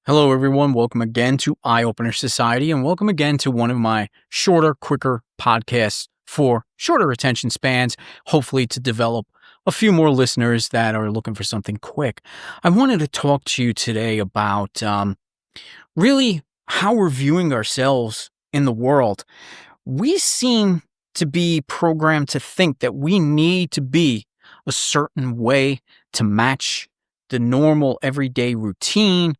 Hello, everyone. Welcome again to Eye Opener Society, and welcome again to one of my shorter, quicker podcasts for shorter attention spans, hopefully to develop a few more listeners that are looking for something quick. I wanted to talk to you today about really how we're viewing ourselves in the world. We seem to be programmed to think that we need to be a certain way to match the normal everyday routine,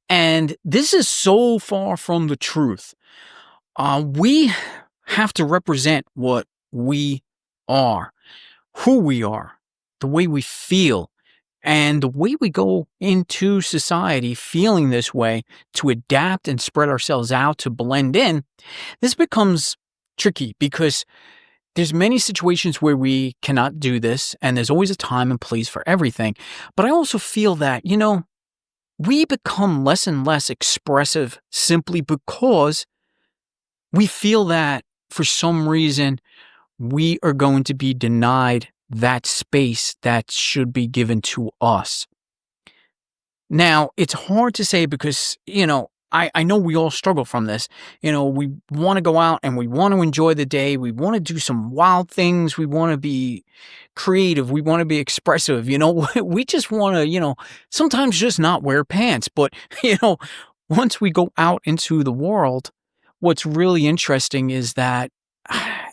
and this is so far from the truth. We have to represent what we are, who we are, the way we feel, and the way we go into society feeling this way to adapt and spread ourselves out to blend in. This becomes tricky because there's many situations where we cannot do this, and there's always a time and place for everything. But I also feel that, we become less and less expressive simply because we feel that for some reason we are going to be denied that space that should be given to us. Now, it's hard to say because, I know we all struggle from this. We want to go out and we want to enjoy the day. We want to do some wild things. We want to be creative. We want to be expressive. We just want to, sometimes just not wear pants. But, once we go out into the world, what's really interesting is that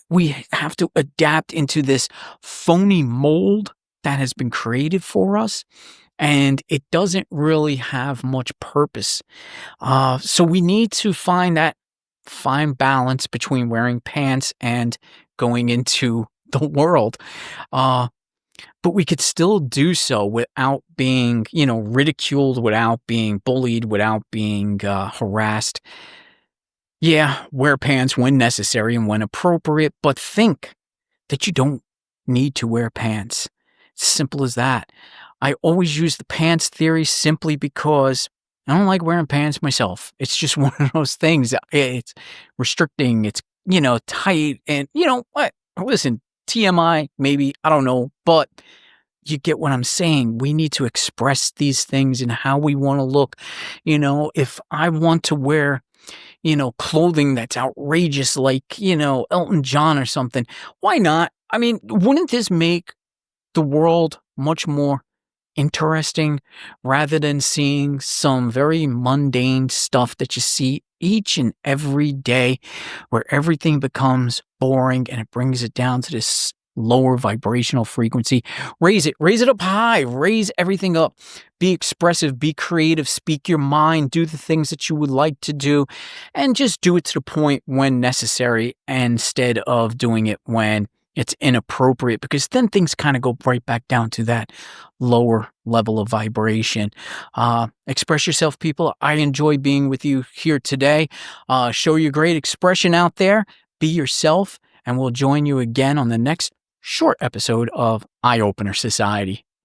we have to adapt into this phony mold that has been created for us. And it doesn't really have much purpose. So we need to find that fine balance between wearing pants and going into the world. But we could still do so without being, ridiculed, without being bullied, without being harassed. Yeah, wear pants when necessary and when appropriate, but think that you don't need to wear pants. Simple as that. I always use the pants theory simply because I don't like wearing pants myself. It's just one of those things. It's restricting. It's, tight. And what? Listen, TMI, maybe, I don't know. But you get what I'm saying. We need to express these things and how we want to look. If I want to wear, clothing that's outrageous like, Elton John or something, why not? I mean, wouldn't this make the world much more interesting rather than seeing some very mundane stuff that you see each and every day where everything becomes boring and it brings it down to this lower vibrational frequency? Raise it up high, raise everything up, be expressive, be creative, speak your mind, do the things that you would like to do, and just do it to the point when necessary instead of doing it when it's inappropriate, because then things kind of go right back down to that lower level of vibration. Express yourself, people. I enjoy being with you here today. Show your great expression out there. Be yourself, and we'll join you again on the next short episode of Eye Opener Society.